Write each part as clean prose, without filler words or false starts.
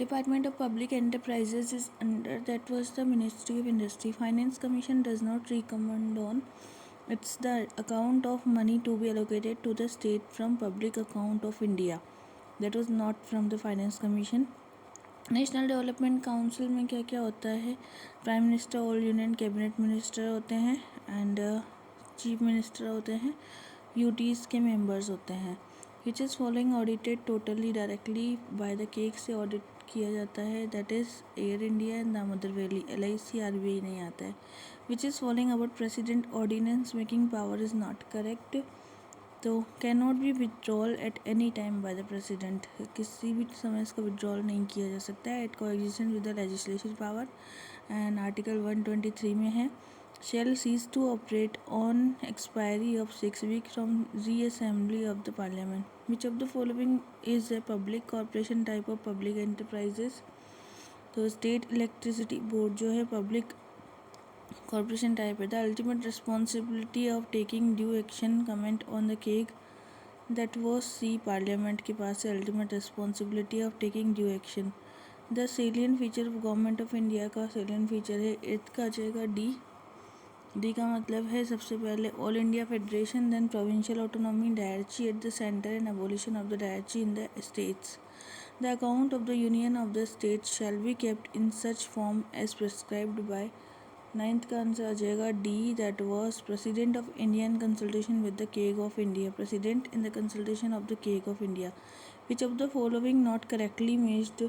Department of Public Enterprises is under that was the Ministry of Industry. Finance Commission does not recommend on it's the account of money to be allocated to the state from public account of India. That was not from the Finance Commission. National development council में क्या क्या होता है? Prime minister, all union cabinet minister होते हैं and chief minister होते हैं, UTs के मेंबर्स होते हैं. Which is following audited totally directly by the CAG से ऑडिट किया जाता है, that is Air India and Damodar valley. LIC RBI नहीं आता है. Which is following about president ordinance making power is not correct. तो can not be withdrawal at any time by the president. किसी भी समय इसका विड्रॉल नहीं किया जा सकता है. At coexistence with the legislative power and article 123 में है. Shall cease to operate on expiry of 6 week from reassembly of the parliament. Which of the following is a public corporation type of public enterprises. तो state electricity board जो है public corporation type है. The ultimate responsibility of taking due action comment on the CAG that was c. Parliament के पास है ultimate responsibility of taking due action. The सेलियन feature of government of India का सेलियन feature है एथ का आ जाएगा डी. डी का मतलब है सबसे पहले all India federation, then provincial autonomy, dyarchy at the centre and abolition of the dyarchy in the states. The account of the Union of the States shall be kept in such form as prescribed by. Ninth का answer आ जाएगा D, that was president of India in consultation with the CAG of India. President in the consultation of the CAG of India. Which of the following not correctly matched.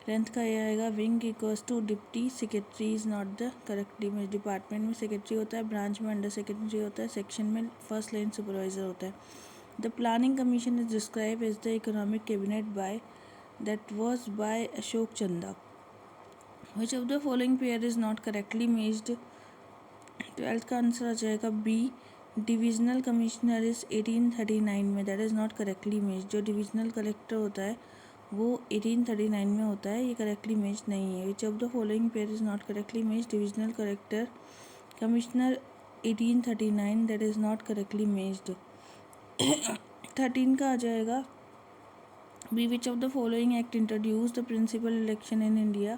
Tenth का ये आएगा wing equals to deputy secretary is not the correctly match. Department में secretary होता है, branch में under secretary होता है, section में फर्स्ट लाइन सुपरवाइजर होता है. The planning commission is describe as the economic cabinet by. That was by Ashok Chanda. Which of the following pair is not correctly matched. Twelfth का answer आ जाएगा B, divisional commissioner is 1839 में. That is not correctly matched. जो divisional collector होता है वो 1839 में होता है, ये करेक्टली मेज नहीं है. Which of the following pair is not correctly match. Divisional collector commissioner 1839, that is not correctly matched. 13 का आ जाएगा B, which of the following act introduce the principle election in India.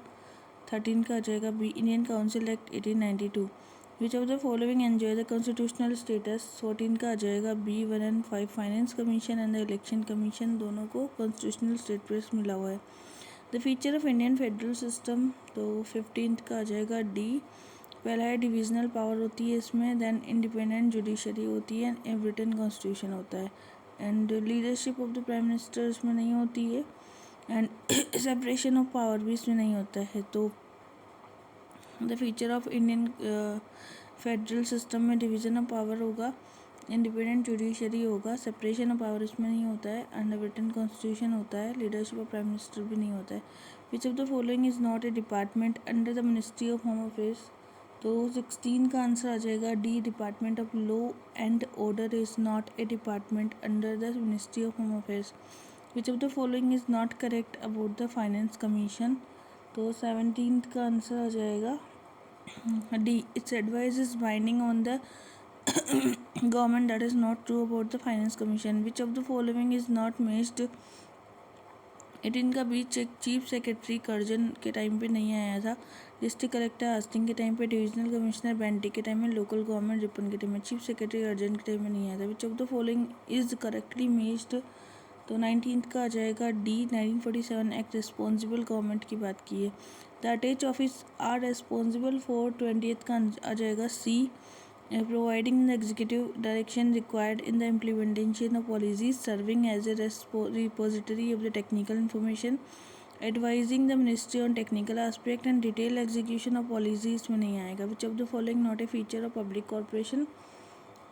13 का आ जाएगा B, Indian council act 1892. Which of the following enjoy the constitutional status. 14 का आ जाएगा B, 1 and 5 finance commission and the election commission दोनों को constitutional status मिला हुआ है. The feature of Indian federal system, तो 15 का आ जाएगा डी. पहला है डिविजनल पावर होती है इसमें, देन इंडिपेंडेंट जुडिशरी होती है एंड रिटन कॉन्स्टिट्यूशन होता है. And leadership of the prime minister इसमें नहीं होती है एंड सेपरेशन ऑफ पावर भी इसमें नहीं होता है. तो the feature of Indian federal system में डिवीज़न ऑफ पावर होगा, इंडिपेंडेंट जुडिशरी होगा, सेपरेशन ऑफ पावर इसमें नहीं होता है, अंडर रिटन कॉन्स्टिट्यूशन होता है, लीडरशिप ऑफ प्राइम मिनिस्टर भी नहीं होता है. Which of the following is not A department under the ministry of home affairs. तो 16 का आंसर आ जाएगा D, department of law and order is not A department under the ministry of home affairs. Which of the following is not correct about the finance commission. तो 17 का answer आ जाएगा D, it's advice is binding on the government. That is not true about the finance commission. Which of the following is not matched. 18 का B, chief secretary Curzon के time पे नहीं आया था, डिस्ट्रिक्ट कलेक्टर हास्टिंग के time पे, divisional commissioner Bentinck के time में, लोकल गवर्नमेंट रिपन के टाइम में. चीफ सेक्रेटरी अर्जन के टाइम में नहीं आया था. Which of the following is correctly matched. तो 19 का आ जाएगा डी, 1947 एक्ट रिस्पॉन्सिबल गवर्नमेंट की बात की है. The attach office are responsible for. 20th का आ जाएगा C, providing the executive direction required in the implementation of policies, serving as a repository of the technical information, advising the ministry on technical aspect and detail execution of policies में नहीं आएगा. Which of the following not a feature of public corporation.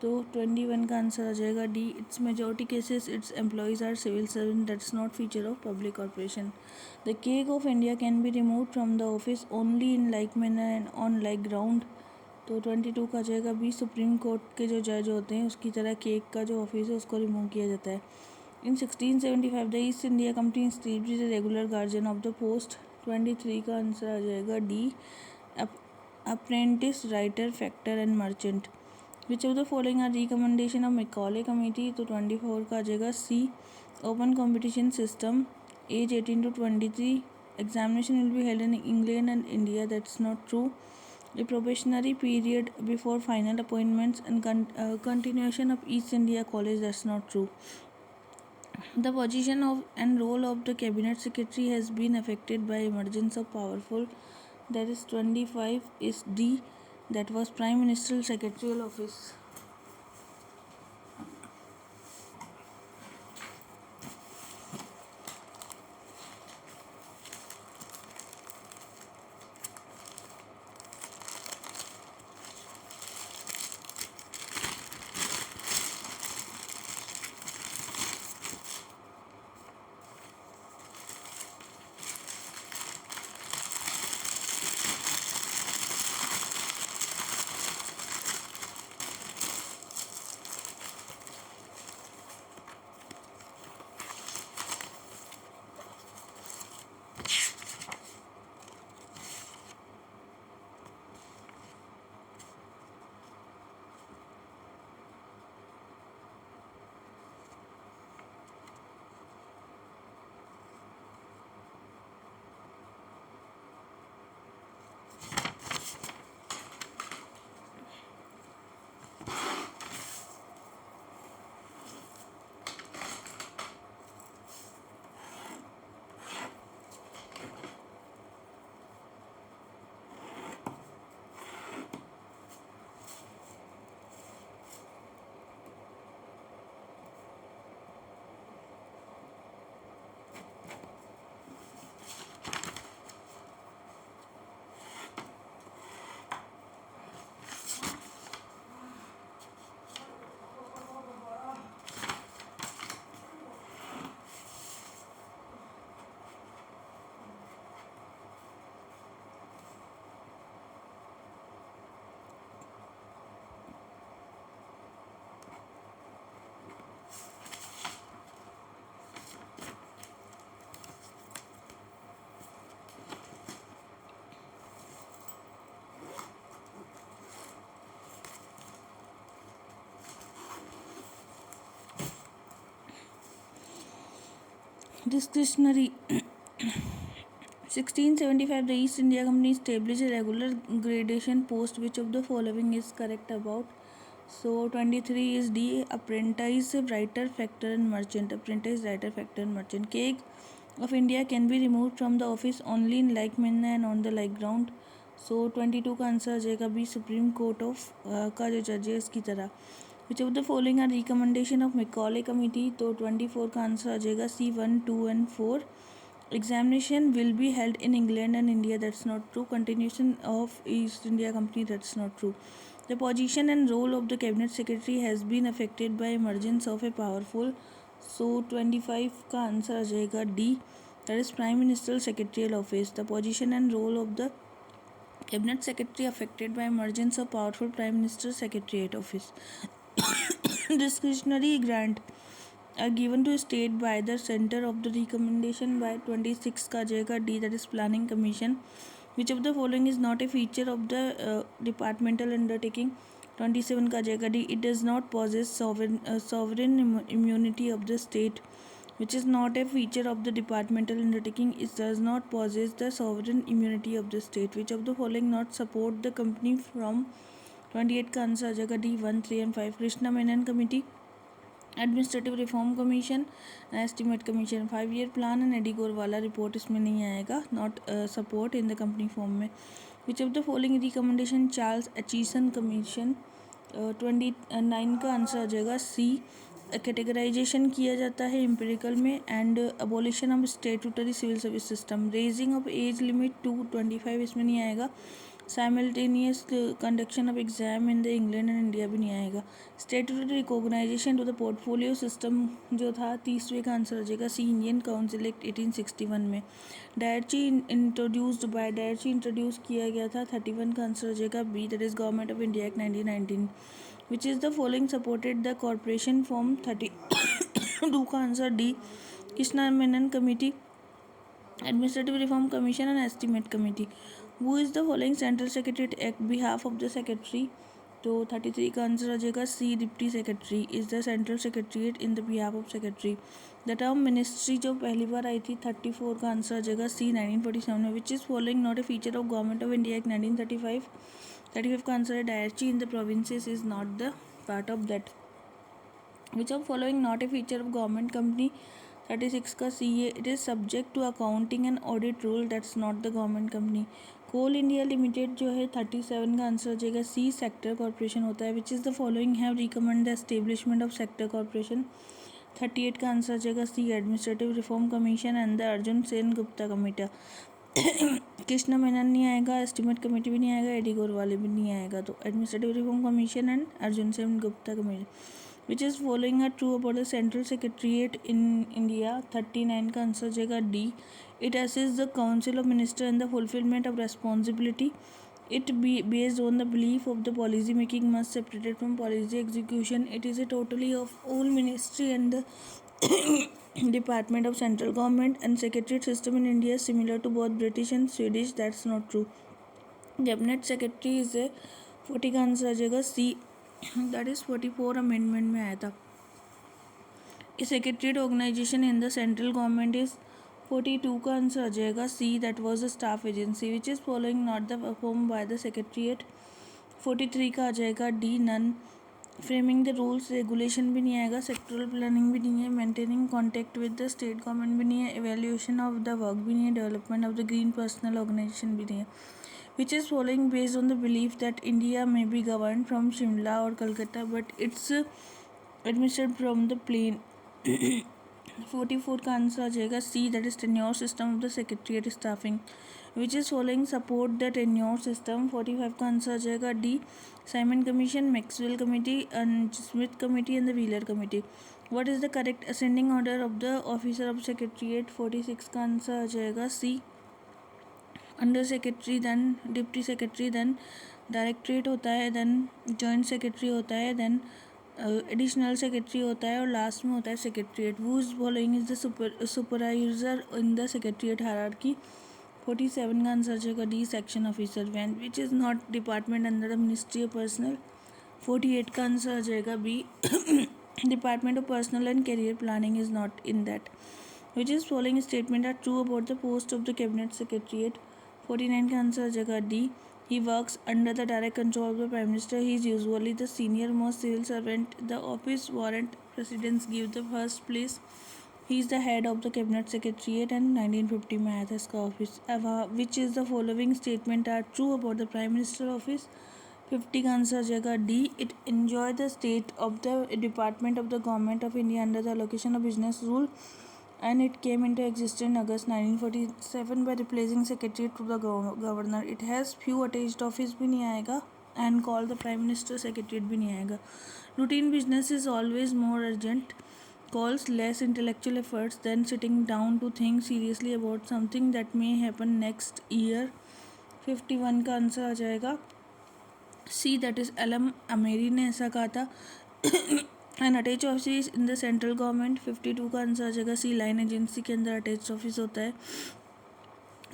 तो 21 का answer आ जाएगा D, its majority cases its employees are civil servant, that's not feature of public corporation. The CAG of India can be remove from the office only in like manner and on like ground. तो 22 का आ जाएगा B, supreme court के जो जज होते हैं उसकी तरह केग का जो ऑफिस है उसको रिमूव किया जाता है. In 1675 the east India company institute is a regular guardian of the post. 23 का आंसर आ जाएगा D, apprentice, writer, factor and merchant. Which of the following are recommendation of Macaulay committee. तो 24 का आ जाएगा C, open competition system, age 18 to 23, examination will be held in England and India, that's not true. A probationary period before final appointments and continuation of East India College, that's not true. The position of and role of the cabinet secretary has been affected by emergence of powerful. That is 25 is D, that was prime ministerial secretarial office. Discretionary. 1675, the East India Company established a regular gradation post. Which of the following is correct about? So 23 is D, apprentice, writer, factor and merchant. Apprentice, writer, factor and merchant. Cake of India can be removed from the office only in like manner and on the like ground. So 22 का answer आ जाएगा B, supreme court of का जो जज है इसकी तरह. विच of the following are recommendation of Macaulay committee. तो 24 का आंसर आ जाएगा C, 1, 2 and 4. Examination will be held in England and India. That's not true. Continuation of East India Company. That's not true. The position and role of the cabinet secretary has been affected by emergence of a powerful. So 25 का answer आ जाएगा D, that is Prime Minister Secretarial Office. The position and role of the cabinet secretary affected by emergence of powerful Prime Minister Secretariat Office. Discretionary grant are given to state by the center of the recommendation by 26 का जाएगा D, that is Planning Commission. Which of the following is not a feature of the departmental undertaking? 27 का जाएगा D, it does not possess sovereign immunity of the state. Which is not a feature of the departmental undertaking, it does not possess the sovereign immunity of the state. Which of the following not support the company from? 28 का answer आ जाएगा D, 1, 3 and 5. Krishna Menon committee, administrative reform commission, estimate commission, 5 year plan and A D Gorwala report इसमें नहीं आएगा, not support in the company form में. Which of the following recommendation Charles Aitchison commission. 29 का answer आ जाएगा सी, कैटेगराइजेशन किया जाता है एम्पिरिकल में, and abolition of statutory civil service system. Raising of age limit to 25 इसमें नहीं आएगा. Simultaneous conduction of exam in the England and India भी नहीं आएगा. Statutory recognition to the portfolio system जो था 30वें का आंसर आ जाएगा सी, इंडियन काउंसिल एक्ट 1861 में. Directory introduced by, directory introduce किया गया था 31 का आंसर आ जाएगा B, that is government of India act 1919. Which is the following supported the corporation form. 32 का answer D, Krishna Menon committee, administrative reform commission and estimate committee. Who is the following central secretariat act behalf of the secretary. तो 33 का answer आ जाएगा C, deputy secretary is the central secretariat in the behalf of secretary. The term ministry जो पहली बार आई थी 34 का answer आ जाएगा सी, 1947 में. Which is following not a feature of government of India act 1935. 35 का आंसर है directory in the provinces is not the part of that. Which of following not a feature of government company. 36 का C है, it is subject to accounting and audit rule, that's not the government company. Coal India Limited जो है 37 का answer आ जाएगा सी, sector corporation होता है. Which is the following have recommend the establishment of sector corporation. 38 का answer आ जाएगा C, administrative reform commission and the Arjun Sen Gupta committee. Krishna Menon नहीं आएगा, एस्टीमेट कमेटी भी नहीं आएगा, एडी गोरवाले भी नहीं आएगा. तो administrative reform commission and Arjun Sen Gupta committee. Which is following are true about the central secretariat in India. 39 का आंसर जाएगा d, it assist the council of minister in the fulfilment of responsibility. It be based on the belief of the policy making must separated from policy execution. It is a totally of all ministry and the department of central government, and secretariat system in India is similar to both British and Swedish. That's not true. Cabinet secretary is a 40 का answer आ जाएगा सी, that is 44 amendment में आया था. Secretariat organisation in the central government is 42 का answer आ जाएगा C, that was the staff agency. Which is following not the perform by the secretariat. 43 का आ जाएगा D, none. Framing the rules regulation भी नहीं आएगा, सेक्टरल प्लानिंग भी नहीं है, maintaining contact with the state government भी नहीं है, एवेल्यूएशन ऑफ द वर्क भी नहीं है, development of the green personal organisation भी नहीं है. Which is following based on the belief that India में बी गवर्न फ्रॉम शिमला और Calcutta but it's administered from the plain. 44 का आंसर आ जाएगा C, that is tenure system of the secretariat staffing. Which is following support the tenure system. 45 का answer आ जाएगा D, Simon commission, Maxwell committee and Smith committee and the Wheeler committee. What is the correct ascending order of the officer of secretariat. 46 का answer आ जाएगा C, under secretary, then deputy secretary, then directorate होता है, then joint secretary होता है, then additional secretary होता है और लास्ट में होता है secretariat. Who is following is the supervisor in the secretariat hierarchy. 47 का आंसर जाएगा d, section officer. When which is not department under the ministry of personnel. 48 का आंसर आ जाएगा b, department of personnel and career planning is not in that. Which is following statement are true about the post of the cabinet secretariat? 49 का answer आ जाएगा D. He works under the direct control of the Prime Minister. He is usually the senior most civil servant. The office warrant presidents give the first place. He is the head of the cabinet secretariat and 1950 में आया था इसका office. Which is the following statement are true about the Prime Minister office? 50 का answer आ जाएगा D. It enjoy the state of the department of the government of India under the allocation of business rule, and it came into existence in August 1947 by replacing secretary to the governor. It has few attached office भी नहीं आएगा and called the prime minister secretariat भी नहीं आएगा. Routine business is always more urgent, calls less intellectual efforts than sitting down to think seriously about something that may happen next year. 51 का answer आ जाएगा C, that is LM Amery ने ऐसा कहा था. And attach office in the central government. 52 का answer आ जाएगा सी, लाइन एजेंसी के अंदर अटैच ऑफिस होता है.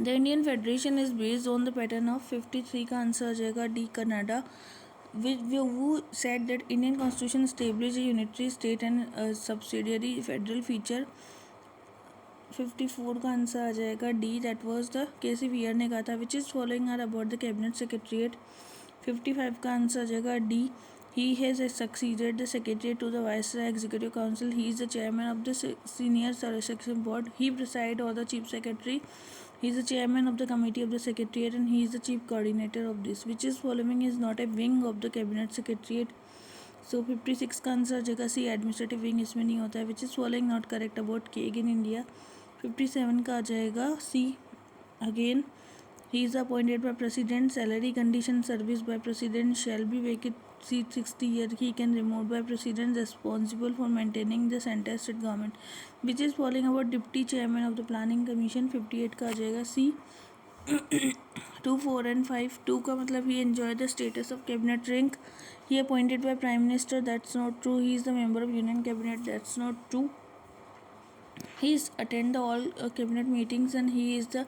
The Indian federation is based on the pattern of. 53 का आंसर आ जाएगा D, Canada. who said that Indian constitution established a unitary state and a subsidiary federal feature. 54 का आंसर आ जाएगा D, that was the K C Wheare ने कहा था. Which is following are about the cabinet secretariat. 55 का answer आ जाएगा d. He has succeeded the secretary to the Viceroy Executive Council. He is the chairman of the Senior Section Board. He presides over the Chief Secretary. He is the chairman of the Committee of the Secretariat and he is the chief coordinator of this. Which is following is not a wing of the Cabinet Secretariat. So 56 का answer आ जाएगा C, administrative wing इसमें नहीं होता है. Which is following not correct about keg in India. 57 का आ जाएगा see again. He is appointed by President. Salary condition service by President shall be vacated 60 years. He can removed by President responsible for maintaining the center state government. Which is following about Deputy Chairman of the Planning Commission. 58 का आ जाएगा C. 2, 4 and 5. 2 का मतलब he enjoy the status of cabinet rank. He appointed by Prime Minister. That's not true. He is the member of Union Cabinet. That's not true. He is attend the all cabinet meetings and he is the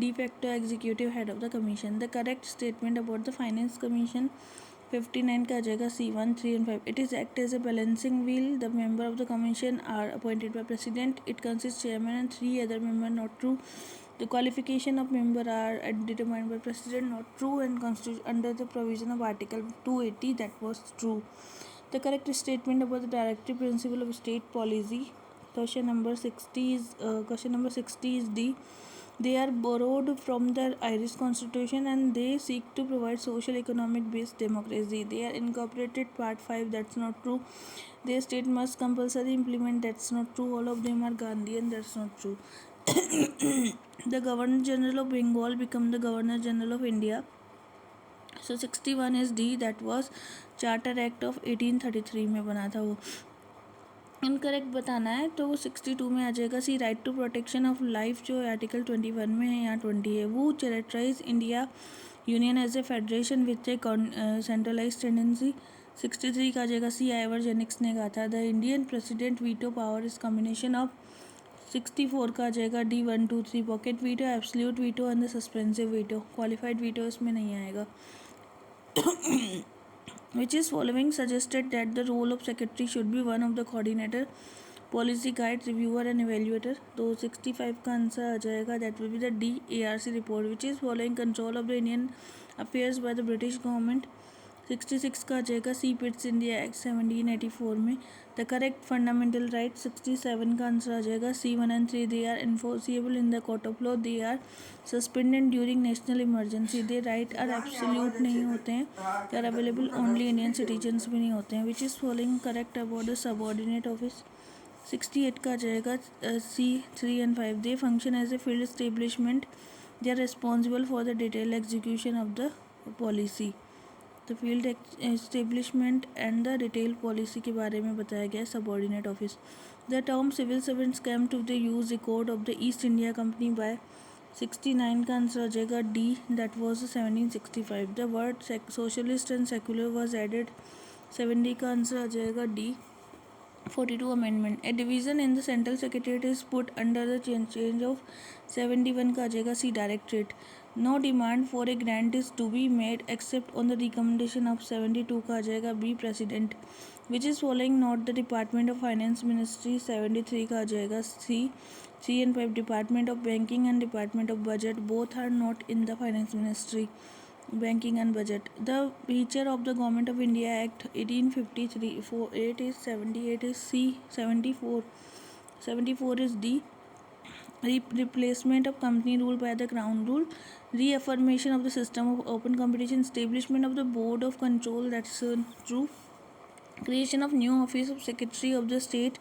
de facto executive head of the commission. The correct statement about the finance commission. 59 का आ जाएगा C, 1, 3 and 5. It is act as a balancing wheel. The member of the commission are appointed by president. It consists chairman and 3 other member. Not true. The qualification of member are determined by president. Not true. And constitution under the provision of article 280. That was true. The correct statement about the directive principle of state policy. Question number 60 is D. They are borrowed from the Irish constitution and they seek to provide social economic based democracy. They are incorporated part 5. That's not true. Their state must compulsory implement. That's not true. All of them are Gandhian. That's not true. The Governor General of Bengal become the Governor General of India. So 61 is D. That was Charter Act of 1833 में बना था वो. Incorrect बताना है तो वो 62 में आ जाएगा C, right to protection of life जो आर्टिकल 21 में है, यहाँ 20 है. वो characterise India union as a federation with a centralise tendency. 63 का आ जाएगा सी, आइवर जेनिक्स ने कहा था. The Indian president veto power is combination of. 64 का आ जाएगा D, 1, 2, 3. Pocket veto, absolute veto and the suspensive veto. Qualified veto इसमें नहीं आएगा. Which is following suggested that the role of secretary should be one of the coordinator, policy guide, reviewer and evaluator. तो 65 का answer आ जाएगा, that will be the D, ARC report. Which is following control of the Indian affairs by the British government. 66 का आ जाएगा सी, Pitt's India act 1784 में. The correct fundamental right. 67 का answer आ जाएगा C, 1 and 3. They are enforceable in the court of law. They are suspended during national emergency. They right are absolute नहीं होते हैं. They are available only Indian citizens भी नहीं होते हैं. Which is following correct about the subordinate office. 68 का आ जाएगा C, 3 and 5. They function as a field establishment. They are responsible for the detail execution of the policy. The field establishment and the detail policy के बारे में बताया गया subordinate office. The term civil servants came to the use record of the east India company by. 69 का answer आ जाएगा D, that was 1765. The word socialist and secular was added. 70 का answer आ जाएगा D. 42 amendment. A division in the central secretariat is put under the change of. 71 का आ जाएगा सी, directorate. No demand for a grant is to be made except on the recommendation of. 72 का आ जाएगा B, president. Which is following not the department of finance ministry. 73 का आ जाएगा C, C and 5 Department of Banking and Department of Budget both are not in the Finance Ministry. Banking and Budget. The feature of the Government of India Act 1853 for 8 is 78 is C, 74 is D. Replacement of company rule by the crown rule, reaffirmation of the system of open competition, establishment of the board of control, that's true, creation of new office of secretary of the state,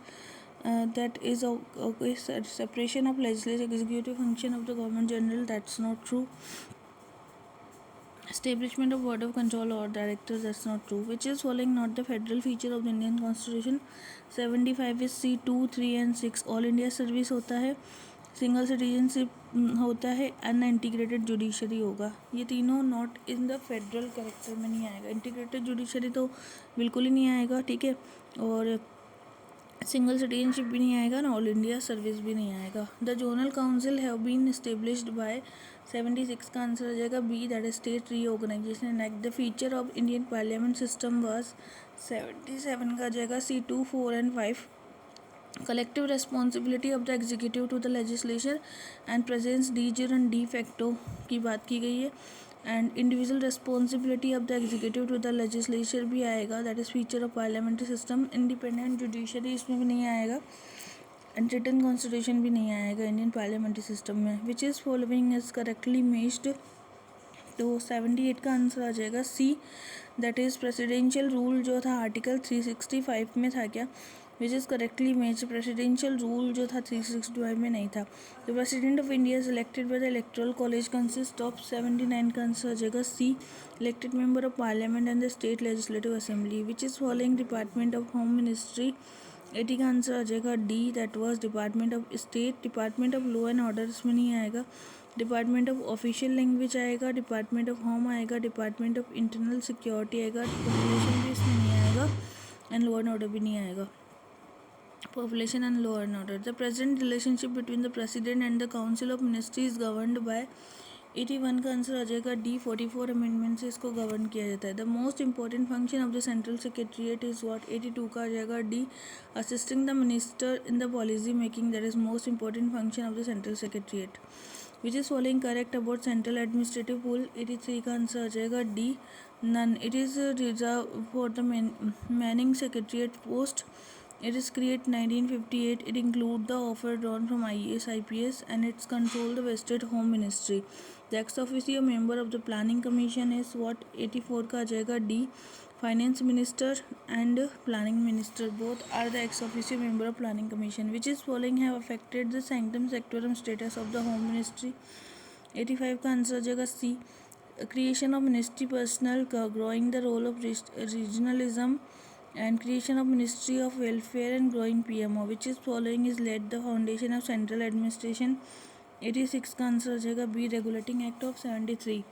that is okay, separation of legislative executive function of the government general, that's not true, establishment of board of control or directors, that's not true. Which is following not the federal feature of the Indian Constitution? 75 is C, 2, 3 and 6. All India service होता है, single citizenship होता है, अनइंटीग्रेटेड judiciary होगा. ये तीनों not in the federal character में नहीं आएगा. इंटीग्रेटेड जुडिशरी तो बिल्कुल ही नहीं आएगा, ठीक है, और सिंगल सिटीजनशिप भी नहीं आएगा ना, ऑल इंडिया सर्विस भी नहीं आएगा. The zonal council have been established by 76 का आंसर आ जाएगा B, that is state reorganisation act. The feature of Indian parliament system was 77 का आ जाएगा C, 2, 4 and 5. Collective responsibility of the executive to the legislature and presence de jure and de facto की बात की गई है. And individual responsibility of the executive to the legislature भी आएगा, that is feature of parliamentary system. Independent judiciary इसमें भी नहीं आएगा, एंड रिटन कॉन्स्टिट्यूशन भी नहीं आएगा इंडियन पार्लियामेंट्री सिस्टम में. Which is following is correctly matched, तो 78 का आंसर आ जाएगा C, that is presidential rule जो था आर्टिकल 365 में था क्या, which is correctly match. Presidential rule जो था 365 में नहीं था. The president of India is elected by the electoral college consist of 79 का आंसर आ जाएगा C, elected member of parliament and the state legislative assembly. Which is following department of home ministry, 80 का answer आ जाएगा D, that was department of state. Department of law and order इसमें नहीं आएगा. Department of official language आएगा, department of home आएगा, department of internal security आएगा, population भी इसमें नहीं आएगा, एंड लॉ एंड ऑर्डर भी नहीं आएगा. Population and law and order. The present relationship between the president and the council of ministry is governed by 81 का आंसर आ जाएगा डी, 44 अमेंडमेंट से इसको गवर्न किया जाता है. The most important function of the central secretariat is what, 82 का आ जाएगा D, assisting the minister in the policy making, that is most important function of the central secretariat. Which is following correct about central administrative pool, 83 का answer आ जाएगा D, none. It is reserve for the manning secretariat post. It is created 1958. It include the offer drawn from IAS, IPS, and its control the vested home ministry. The ex officio member of the planning commission is what, 84 का आ जाएगा D. Finance minister and planning minister both are the ex officio member of planning commission. Which is following have affected the sanctum sanctorum status of the home ministry, 85 का answer आ जाएगा C. Creation of ministry personnel, growing the role of regionalism, and creation of Ministry of Welfare and growing PMO. Which is following is laid the foundation of central administration, 86 का answer आ जाएगा B, regulating act of 73.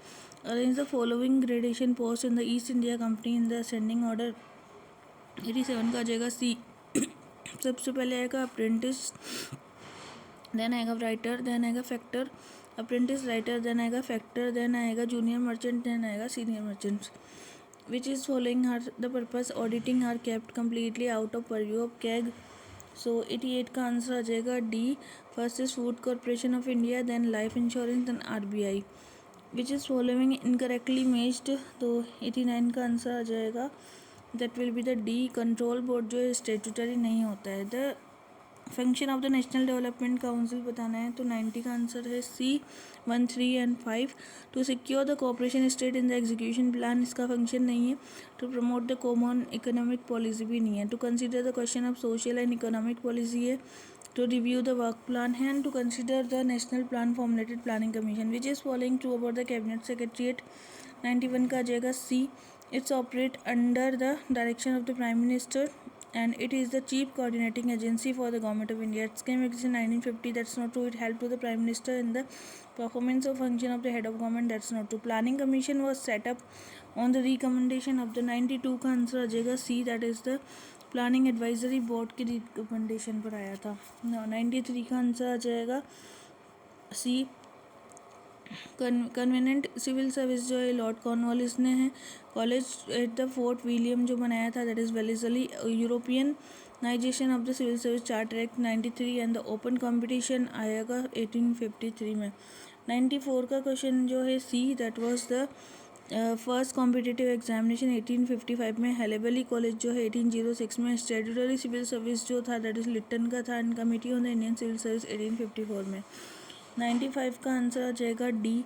Arrange the following gradation post in the east India company in the ascending order, 87 का आ जाएगा C. सबसे पहले आएगा apprentice, then आएगा राइटर, देन आएगा फैक्टर, अप्रेंटिस राइटर, देन आएगा फैक्टर, देन आएगा जूनियर मर्चेंट, देन आएगा senior merchants. Which is following are the purpose auditing are kept completely out of purview of CAG. So 88 का answer आ जाएगा D. First is food corporation of India, then life insurance, then RBI. Which is following incorrectly matched, तो 89 का answer आ जाएगा, that will be the D. Control board जो statutory नहीं होता है. The function of the national development council बताना है, तो 90 का आंसर है C, 1, 3 and 5. To secure the cooperation state in the execution plan, इसका फंक्शन नहीं है. To promote the common economic policy भी नहीं है. To consider the question of social and economic policy है. To review the work plan है, and to consider the national plan formulated planning commission. Which is following true about the cabinet secretariat, 91 का आ जाएगा C. It's operate under the direction of the prime minister, and it is the chief coordinating agency for the government of India. It came in 1950, that's not true. It helped to the prime minister in the performance of function of the head of government, that's not true. Planning commission was set up on the recommendation of the 92 का answer आ जाएगा C, that is the planning advisory board की recommendation पर आया था. 93 का answer आ जाएगा सी. कन्वीनेंट सिविल सर्विस जो है लॉर्ड कॉर्नवालिस ने है. College at the fort William जो बनाया था, that is Wellesley European organisation of the civil service charter act 93 and the open competition आएगा 1853 में। 94 का क्वेश्चन जो है C, that was the first competitive examination 1855 में। हेलेबली कॉलेज जो है 1806 में। स्टैट्यूटरी सिविल सर्विस जो था दैट इज लिटन का था। And committee on the Indian civil service 1854 में। 95 का आंसर आ जाएगा D,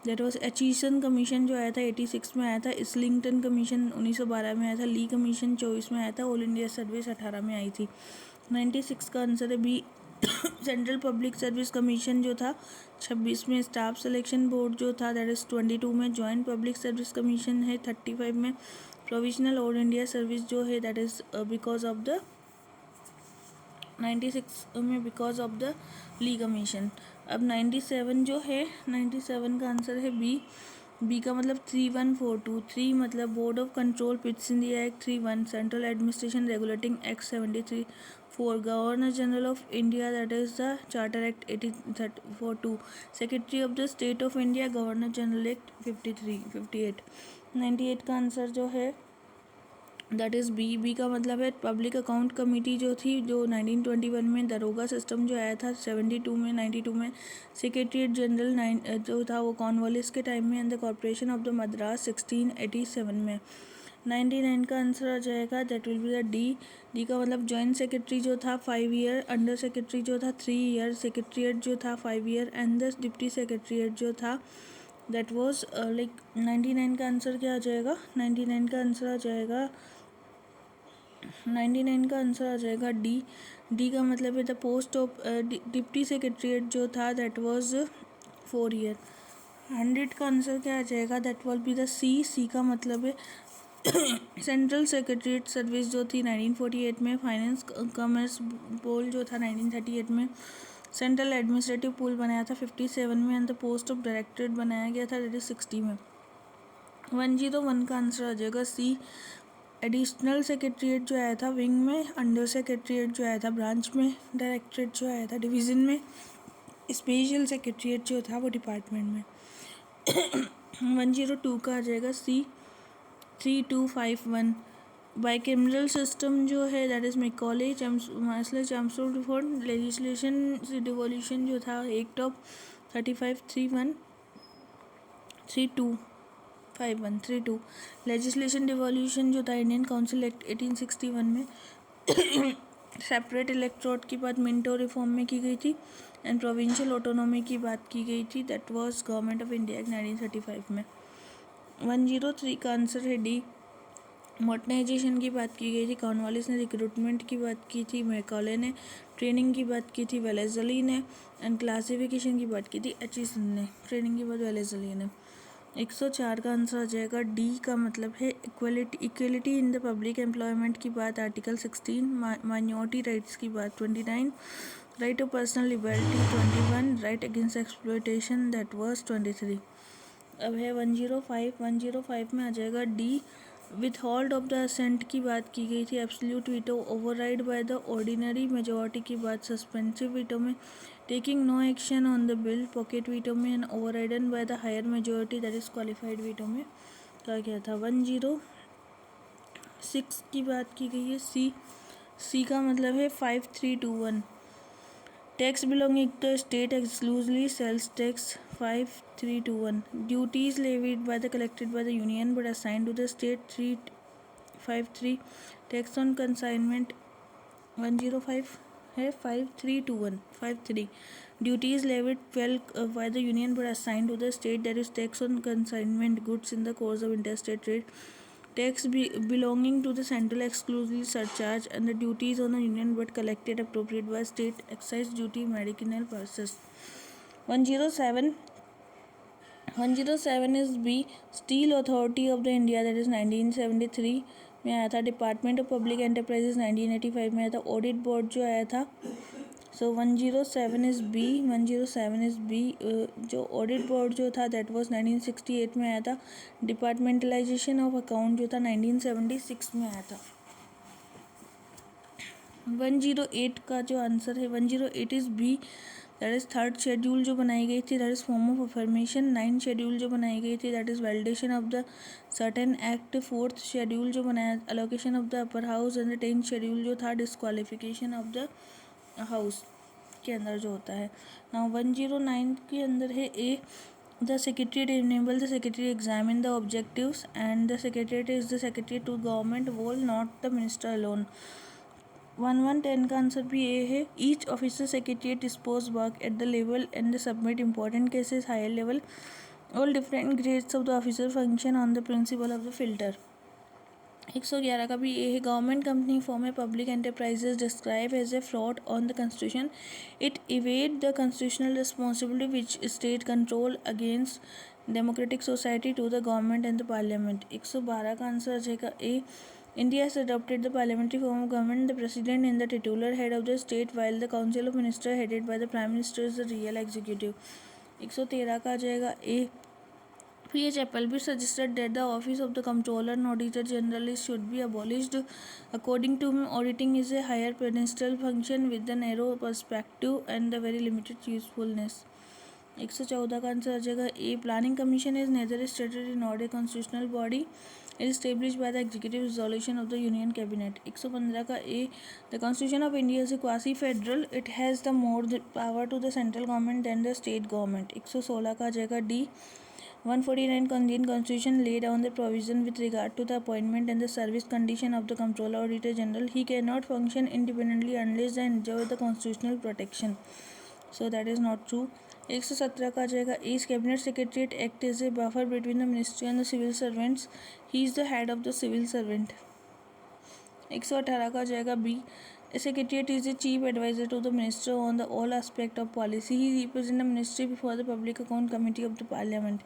that was Aitchison commission जो आया था 86 में आया था। इस्लिंगटन कमीशन 1912 में आया था। ली कमीशन 24 में आया था। ऑल इंडिया सर्विस 18 में आई थी। 96 का आंसर है B, central public service commission जो था 26 में। स्टाफ सिलेक्शन बोर्ड जो था दैट इज़ 22 में। जॉइंट पब्लिक सर्विस कमीशन है 35 में। प्रोविजनल ऑल इंडिया सर्विस जो है that is because of the 96 में because of the Lee commission. अब 97 जो है, 97 का आंसर है बी। बी का मतलब 3142। 3 मतलब board of control Pitt's India act 31। Central administration regulating act 73। 4 governor general of India that is the charter act 1842। Secretary of the state of India governor general act 58। 98 का answer जो है that is B. B का मतलब है public account committee जो थी जो 1921 में। दरोगा सिस्टम जो आया था 72 में। 92 में सेक्रेटरीट जनरल जो था वो कॉर्नवालिस के टाइम में। And the corporation of the Madras 1687 में। 99 का आंसर आ जाएगा that will be the D. D का मतलब जॉइंट सेक्रेटरी जो था 5 ईयर, अंडर सेक्रेटरी जो था 3 ईयर, सेक्रेटरीट जो था 5 year and the deputy secretariat जो था दैट वाज लाइक 99 का आंसर क्या आ जाएगा? 99 का आंसर आ जाएगा 99 का आंसर आ जाएगा डी। डी का मतलब है the post of deputy secretariat जो था दैट वाज 4 ईयर। 100 का आंसर क्या आ जाएगा? दैट विल बी द सी। सी का मतलब है सेंट्रल सेक्रेटरीट सर्विस जो थी 1948 में। फाइनेंस कॉमर्स पोल जो था 1938 में। सेंट्रल एडमिनिस्ट्रेटिव पूल बनाया था 57 में। And the post of directorate बनाया गया था दैट इज 60 में। 101 का आंसर आ जाएगा सी। एडिशनल सेक्रेटरीट जो आया था विंग में, अंडर सेक्रेटरीट जो आया था ब्रांच में, डायरेक्टरेट जो आया था डिवीज़न में, स्पेशल सेक्रेटरीट जो था वो डिपार्टमेंट में। 102 का आ जाएगा सी। 3251 बाइकेमरल सिस्टम जो है that is Macaulay Chelmsford legislation devolution जो था एक्ट ऑफ 32 लेजिस्लेशन डिवोल्यूशन जो था इंडियन काउंसिल एक्ट 1861 में। सेपरेट इलेक्टोरेट की बात मिंटो रिफॉर्म में की गई थी। एंड प्रोविंशियल ऑटोनॉमी की बात की गई थी that was government of India act 1935 में। 103 का आंसर है डी। मॉडर्नाइजेशन की बात की गई थी। कॉर्नवालिस ने रिक्रूटमेंट की बात की थी। मैकॉले ने ट्रेनिंग की बात की थी। वेलेज़ली ने एंड क्लासिफिकेशन की बात की थी एचिसन ने। ट्रेनिंग की बात वेलेज़ली ने। 104 का आंसर आ जाएगा डी का मतलब है equality in the public employment की बात आर्टिकल 16। माइनॉरिटी राइट्स की बात 29। Right of personal liberty 21। Right against exploitation that was 23। अब है 105 में आ जाएगा D. Withhold of the assent की बात की गई थी। Absolute veto override by the ordinary majority की बात सस्पेंसिव वीटो में। Taking no action on the bill pocket veto में। And overridden by the higher majority that is qualified veto में कहा गया था। 106 की बात की गई है सी। सी का मतलब है 5321 tax belonging to state exclusively sales tax 5321 duties levied by the collected by the union but assigned to the state 353 tax on consignment 105 है 5321 53 duties levied by the union but assigned to the state that is tax on consignment goods in the course of interstate trade tax belonging to the central exclusively surcharge and the duties on the union but collected appropriate by state excise duty medicinal purses. 107 is B. Steel Authority of the India that is 1973 में आया था। Department of public enterprises 1985 में आया था। Audit board जो आया था so 107 is B. 107 is B. जो ऑडिट बोर्ड जो था दैट वाज 1968 में आया था। डिपार्टमेंटलाइजेशन ऑफ अकाउंट जो था 1976 में आया था। 108 का जो आंसर है 108 is B. That is third schedule जो बनाई गई थी, that is form of affirmation. 9 schedule जो बनाई गई थी, that is validation of the certain act. 4th schedule जो बनाया, allocation of the upper house. And the 10th schedule जो था, डिस्क्वालिफिकेशन ऑफ द हाउस के अंदर जो होता है। नाउ 109 के अंदर है A, the secretariat enable the secretary examine the objectives and the secretariat is the secretary to government whole, not the minister alone। 1110 का आंसर भी ए है। Each officer secretariat dispose work at the level and submit important cases higher level. All different grades of the officer function on the principle of the filter. 111 का भी ये है। Government company form a public enterprises describe as a fraud on the constitution. It evade the constitutional responsibility which state control against democratic society to the government and the parliament. 112 का answer आ जाएगा ए। India has adopted the parliamentary form of government. The president is the titular head of the state, while the council of ministers headed by the prime minister is the real executive। 113 का आ जाएगा ए। P.H. Appleby suggested that the office of the comptroller and auditor general should be abolished. According to him, auditing is a higher ministerial function with a narrow perspective and a very limited usefulness। 114 का answer आ जाएगा A. Planning commission is neither statutory not a constitutional body, is established by the executive resolution of the union cabinet। 115 का ए। the constitution of India is a quasi federal, it has the more power to the central government than the state government। 116 का आ जाएगा D. 149 Indian constitution lay down the provision with regard to the appointment and the service condition of the comptroller auditor general। he cannot function independently unless they enjoy the constitutional protection, so that is not true। 117 का आ जाएगा इस cabinet secretariat act is a buffer between the ministry and the civil servants, he is the head of the civil servant. 118 का आ जाएगा B. A secretariat is a chief adviser to the minister on the all aspect of policy, he represent the ministry before the public account committee of the parliament.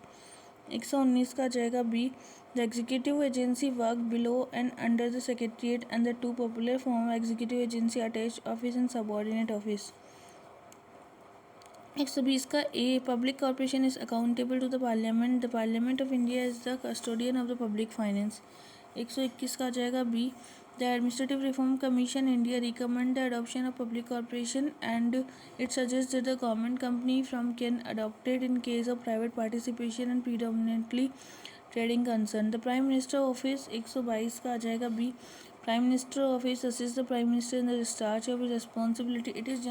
119 का आ जाएगा B. The executive agency work below and under the secretariat and the two popular form executive agency attached office and subordinate office. 120 का A. Public corporation is accountable to the parliament, the parliament of India is the custodian of the public finance. 121 का आ जाएगा B. The administrative reform commission India recommend the adoption of public corporation and it suggest that the government company from can adopted in case of private participation and predominantly trading concern. The prime minister office 122 का आ जाएगा B. Prime minister office assist the prime minister in the discharge of his responsibility. It is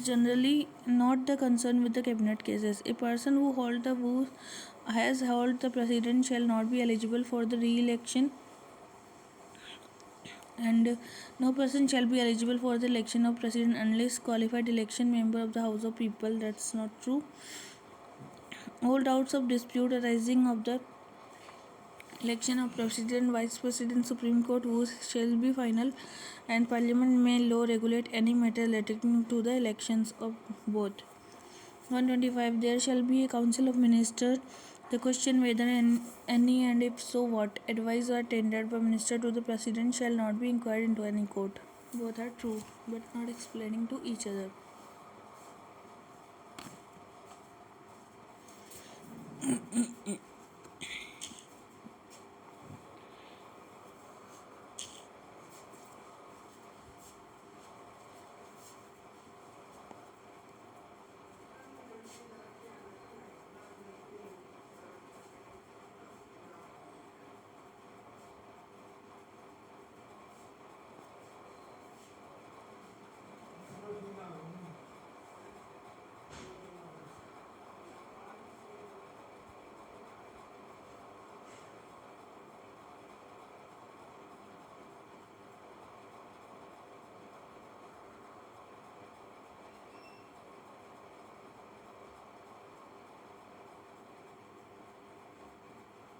generally not the concern with the cabinet cases। A person who has held the president shall not be eligible for the re-election, and no person shall be eligible for the election of president unless qualified election member of the House of People। That's not true। All doubts of dispute arising of the election of president, vice president, Supreme Court rules shall be final, and Parliament may law regulate any matter relating to the elections of both। 125 there shall be a council of ministers। The question whether any and if so what advice are tendered by minister to the president shall not be inquired into any court। Both are true but not explaining to each other।